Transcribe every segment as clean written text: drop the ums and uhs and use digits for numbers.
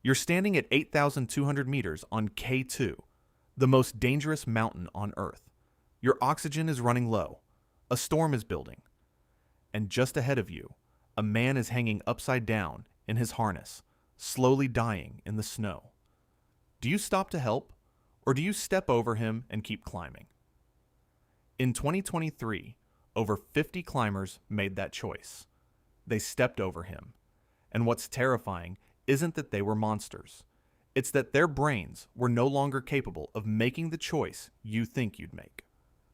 You're standing at 8,200 meters on K2, the most dangerous mountain on Earth. Your oxygen is running low. A storm is building. And just ahead of you, a man is hanging upside down in his harness, slowly dying in the snow. Do you stop to help, or do you step over him and keep climbing? In 2023, over 50 climbers made that choice. They stepped over him. And what's terrifying isn't that they were monsters. It's that their brains were no longer capable of making the choice you think you'd make.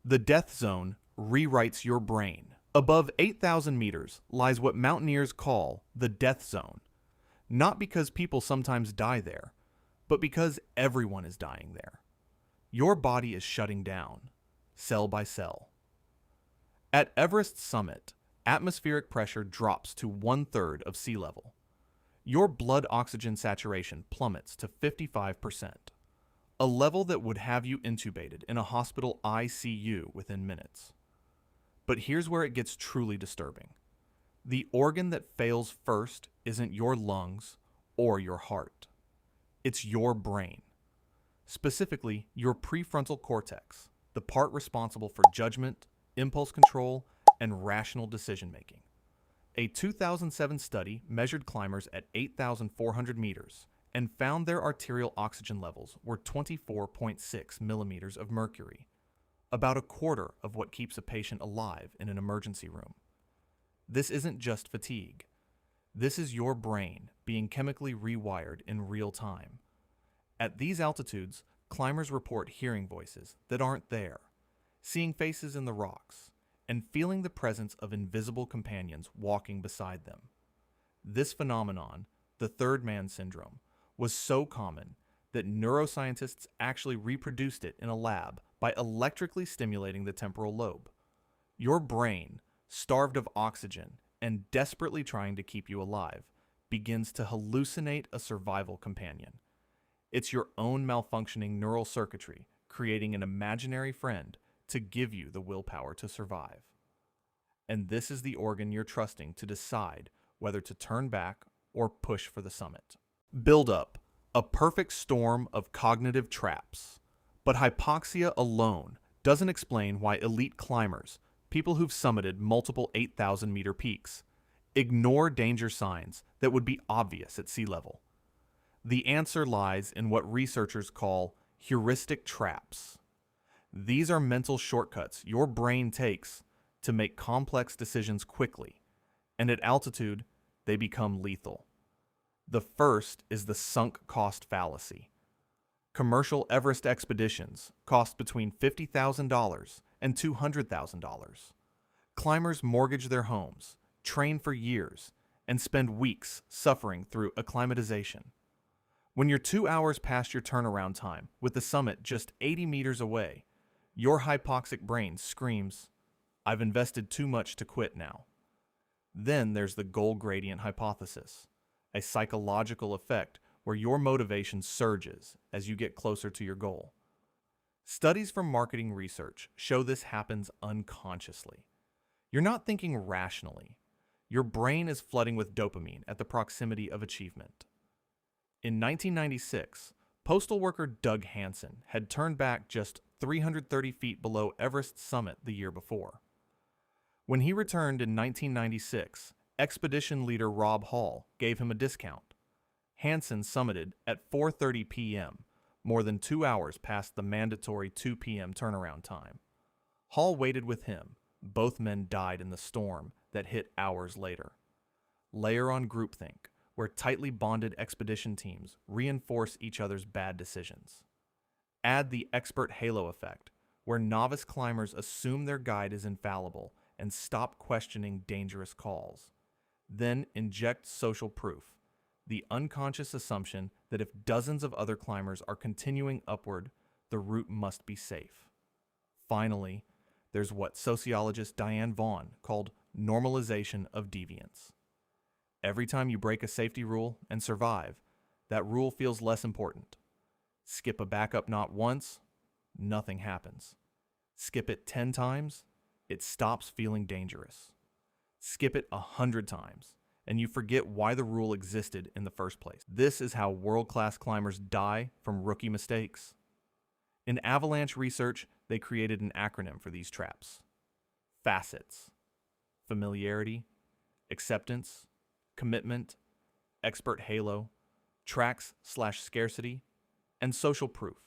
The death zone rewrites your brain. Above 8,000 meters lies what mountaineers call the death zone. Not because people sometimes die there, but because everyone is dying there. Your body is shutting down, cell by cell. At Everest summit, atmospheric pressure drops to 1/3 of sea level. Your blood oxygen saturation plummets to 55%, a level that would have you intubated in a hospital ICU within minutes. But here's where it gets truly disturbing. The organ that fails first isn't your lungs or your heart. It's your brain. Specifically, your prefrontal cortex, the part responsible for judgment, impulse control, and rational decision-making. A 2007 study measured climbers at 8,400 meters and found their arterial oxygen levels were 24.6 millimeters of mercury, about a quarter of what keeps a patient alive in an emergency room. This isn't just fatigue. This is your brain being chemically rewired in real time. At these altitudes, climbers report hearing voices that aren't there, seeing faces in the rocks, and feeling the presence of invisible companions walking beside them. This phenomenon, the third man syndrome, was so common that neuroscientists actually reproduced it in a lab by electrically stimulating the temporal lobe. Your brain, starved of oxygen and desperately trying to keep you alive, begins to hallucinate a survival companion. It's your own malfunctioning neural circuitry creating an imaginary friend to give you the willpower to survive. And this is the organ you're trusting to decide whether to turn back or push for the summit. Build up, a perfect storm of cognitive traps. But hypoxia alone doesn't explain why elite climbers, people who've summited multiple 8,000-meter peaks, ignore danger signs that would be obvious at sea level. The answer lies in what researchers call heuristic traps. These are mental shortcuts your brain takes to make complex decisions quickly, and at altitude, they become lethal. The first is the sunk cost fallacy. Commercial Everest expeditions cost between $50,000 and $200,000. Climbers mortgage their homes, train for years, and spend weeks suffering through acclimatization. When you're 2 hours past your turnaround time with the summit just 80 meters away, your hypoxic brain screams, "I've invested too much to quit now." Then there's the goal gradient hypothesis, a psychological effect where your motivation surges as you get closer to your goal. Studies from marketing research show this happens unconsciously. You're not thinking rationally. Your brain is flooding with dopamine at the proximity of achievement. In 1996, postal worker Doug Hansen had turned back just 330 feet below Everest's summit the year before. When he returned in 1996, expedition leader Rob Hall gave him a discount. Hansen summited at 4:30 p.m., more than 2 hours past the mandatory 2 p.m. turnaround time. Hall waited with him. Both men died in the storm that hit hours later. Layer on groupthink, where tightly bonded expedition teams reinforce each other's bad decisions. Add the expert halo effect, where novice climbers assume their guide is infallible and stop questioning dangerous calls. Then inject social proof, the unconscious assumption that if dozens of other climbers are continuing upward, the route must be safe. Finally, there's what sociologist Diane Vaughn called normalization of deviance. Every time you break a safety rule and survive, that rule feels less important. Skip a backup knot once, nothing happens. Skip it 10 times, it stops feeling dangerous. Skip it 100 times, and you forget why the rule existed in the first place. This is how world-class climbers die from rookie mistakes. In avalanche research, they created an acronym for these traps. Facets: familiarity, acceptance, commitment, expert halo, tracks/scarcity, and social proof.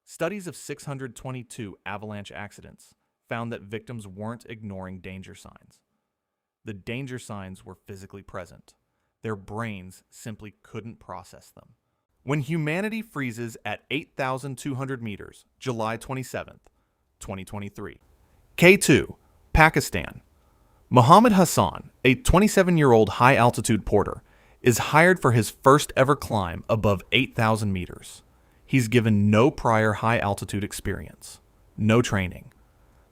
Studies of 622 avalanche accidents found that victims weren't ignoring danger signs. The danger signs were physically present. Their brains simply couldn't process them. When humanity freezes at 8,200 meters, July 27th, 2023. K2, Pakistan. Muhammad Hassan, a 27-year-old high-altitude porter, is hired for his first ever climb above 8,000 meters. He's given no prior high-altitude experience, no training.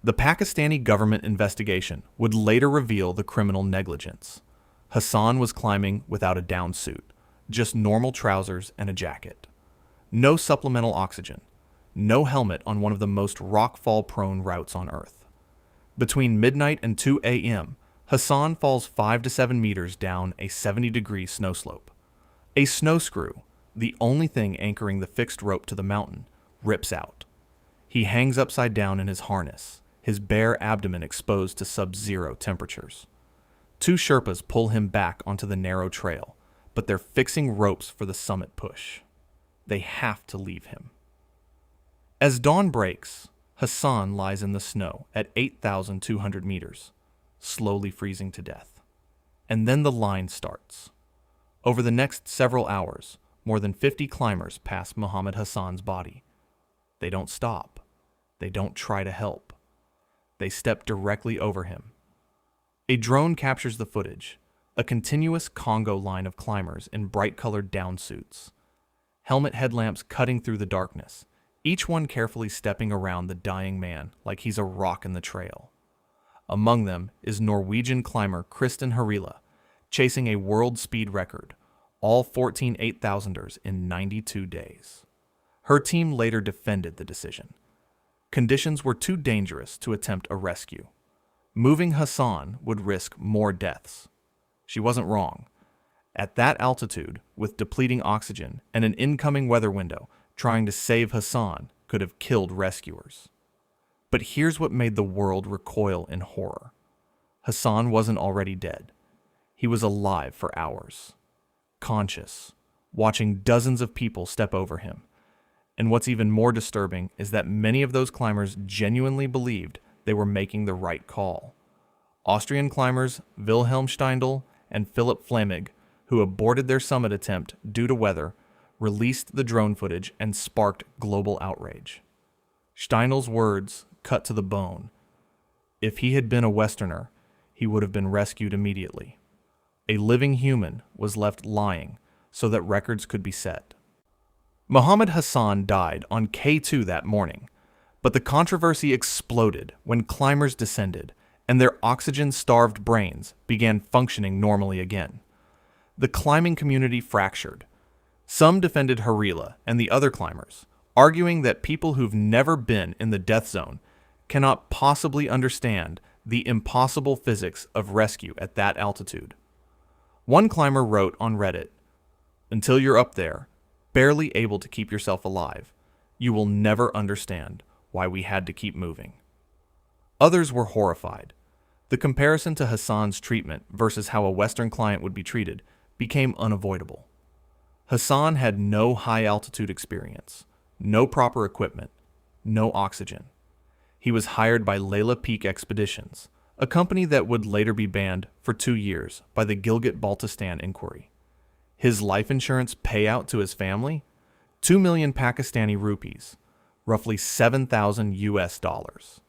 The Pakistani government investigation would later reveal the criminal negligence. Hassan was climbing without a down suit, just normal trousers and a jacket. No supplemental oxygen, no helmet on one of the most rockfall-prone routes on Earth. Between midnight and 2 a.m., Hassan falls 5 to 7 meters down a 70-degree snow slope. A snow screw, the only thing anchoring the fixed rope to the mountain, rips out. He hangs upside down in his harness, his bare abdomen exposed to sub-zero temperatures. Two Sherpas pull him back onto the narrow trail, but they're fixing ropes for the summit push. They have to leave him. As dawn breaks, Hassan lies in the snow at 8,200 meters, slowly freezing to death. And then the line starts. Over the next several hours, more than 50 climbers pass Muhammad Hassan's body. They don't stop. They don't try to help. They step directly over him. A drone captures the footage, a continuous Congo line of climbers in bright-colored down suits. Helmet headlamps cutting through the darkness, each one carefully stepping around the dying man like he's a rock in the trail. Among them is Norwegian climber Kristen Harila, chasing a world speed record, all 14 8,000ers in 92 days. Her team later defended the decision. Conditions were too dangerous to attempt a rescue. Moving Hassan would risk more deaths. She wasn't wrong. At that altitude, with depleting oxygen and an incoming weather window, trying to save Hassan could have killed rescuers. But here's what made the world recoil in horror. Hassan wasn't already dead. He was alive for hours, conscious, watching dozens of people step over him. And what's even more disturbing is that many of those climbers genuinely believed they were making the right call. Austrian climbers Wilhelm Steindl and Philipp Flamig, who aborted their summit attempt due to weather, released the drone footage and sparked global outrage. Steindl's words cut to the bone. If he had been a Westerner, he would have been rescued immediately. A living human was left lying so that records could be set. Muhammad Hassan died on K2 that morning, but the controversy exploded when climbers descended and their oxygen-starved brains began functioning normally again. The climbing community fractured. Some defended Harila and the other climbers, arguing that people who've never been in the death zone cannot possibly understand the impossible physics of rescue at that altitude. One climber wrote on Reddit, "Until you're up there, barely able to keep yourself alive, you will never understand why we had to keep moving." Others were horrified. The comparison to Hassan's treatment versus how a Western client would be treated became unavoidable. Hassan had no high-altitude experience, no proper equipment, no oxygen. He was hired by Layla Peak Expeditions, a company that would later be banned for 2 years by the Gilgit-Baltistan inquiry. His life insurance payout to his family? 2 million Pakistani rupees, roughly $7,000 US.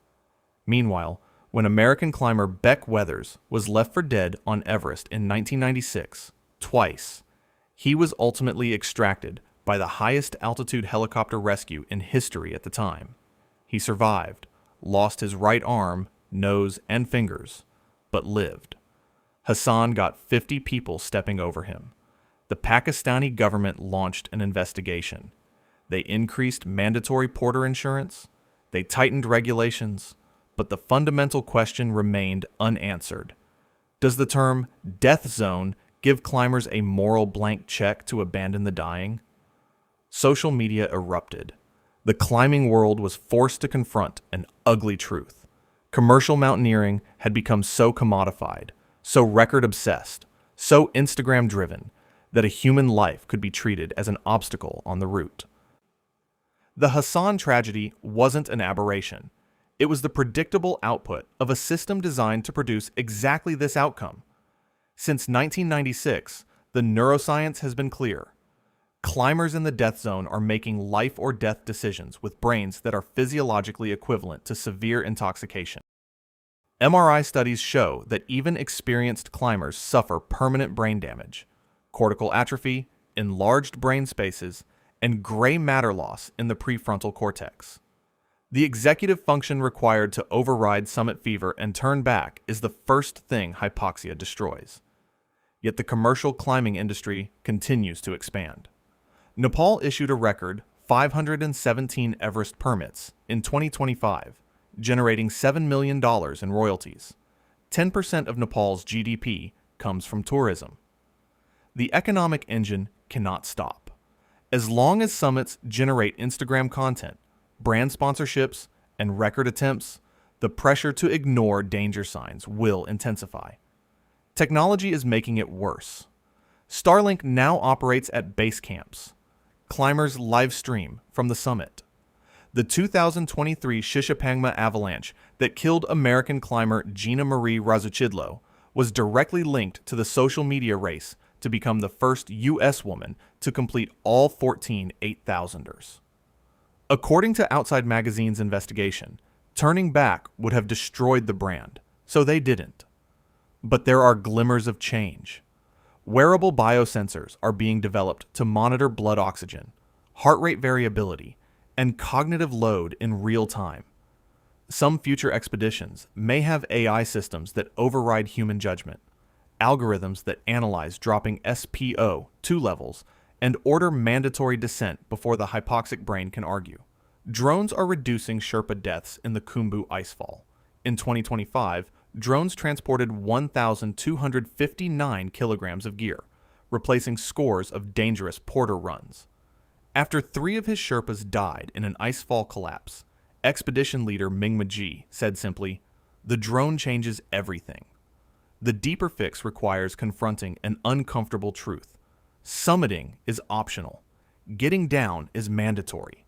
Meanwhile, when American climber Beck Weathers was left for dead on Everest in 1996, twice, he was ultimately extracted by the highest altitude helicopter rescue in history at the time. He survived, lost his right arm, nose, and fingers, but lived. Hassan got 50 people stepping over him. The Pakistani government launched an investigation. They increased mandatory porter insurance, they tightened regulations, but the fundamental question remained unanswered. Does the term death zone give climbers a moral blank check to abandon the dying? Social media erupted. The climbing world was forced to confront an ugly truth. Commercial mountaineering had become so commodified, so record-obsessed, so Instagram-driven, that a human life could be treated as an obstacle on the route. The Hassan tragedy wasn't an aberration. It was the predictable output of a system designed to produce exactly this outcome. Since 1996, the neuroscience has been clear. Climbers in the death zone are making life or death decisions with brains that are physiologically equivalent to severe intoxication. MRI studies show that even experienced climbers suffer permanent brain damage, cortical atrophy, enlarged brain spaces, and gray matter loss in the prefrontal cortex. The executive function required to override summit fever and turn back is the first thing hypoxia destroys. Yet the commercial climbing industry continues to expand. Nepal issued a record 517 Everest permits in 2025, generating $7 million in royalties. 10% of Nepal's GDP comes from tourism. The economic engine cannot stop. As long as summits generate Instagram content, brand sponsorships, and record attempts, the pressure to ignore danger signs will intensify. Technology is making it worse. Starlink now operates at base camps. Climbers live stream from the summit. The 2023 Shishapangma avalanche that killed American climber Gina Marie Razuchidlo was directly linked to the social media race to become the first U.S. woman to complete all 14 8,000ers. According to Outside Magazine's investigation, turning back would have destroyed the brand, so they didn't. But there are glimmers of change. Wearable biosensors are being developed to monitor blood oxygen, heart rate variability, and cognitive load in real time. Some future expeditions may have AI systems that override human judgment, algorithms that analyze dropping SpO2 levels and order mandatory descent before the hypoxic brain can argue. Drones are reducing Sherpa deaths in the Khumbu icefall. In 2025, drones transported 1,259 kilograms of gear, replacing scores of dangerous porter runs. After 3 of his Sherpas died in an icefall collapse, expedition leader Ming Maji said simply, "The drone changes everything." The deeper fix requires confronting an uncomfortable truth. Summiting is optional. Getting down is mandatory.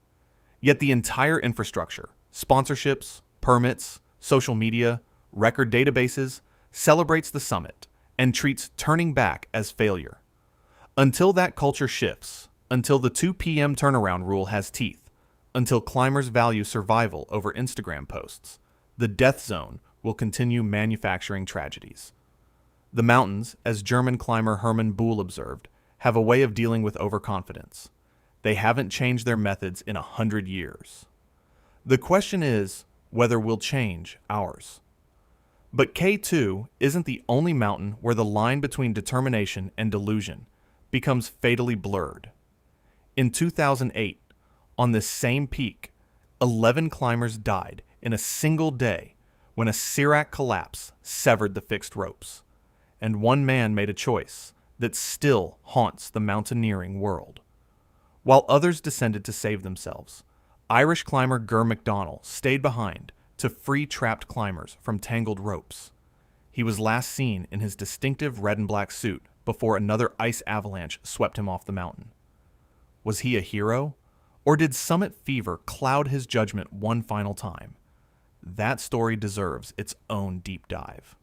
Yet the entire infrastructure, sponsorships, permits, social media, record databases, celebrates the summit and treats turning back as failure. Until that culture shifts, until the 2 p.m. turnaround rule has teeth, until climbers value survival over Instagram posts, the death zone will continue manufacturing tragedies. The mountains, as German climber Hermann Buhl observed, have a way of dealing with overconfidence. They haven't changed their methods in 100 years. The question is whether we'll change ours. But K2 isn't the only mountain where the line between determination and delusion becomes fatally blurred. In 2008, on this same peak, 11 climbers died in a single day when a Sirac collapse severed the fixed ropes. And one man made a choice that still haunts the mountaineering world. While others descended to save themselves, Irish climber Ger MacDonald stayed behind to free trapped climbers from tangled ropes. He was last seen in his distinctive red and black suit before another ice avalanche swept him off the mountain. Was he a hero? Or did summit fever cloud his judgment one final time? That story deserves its own deep dive.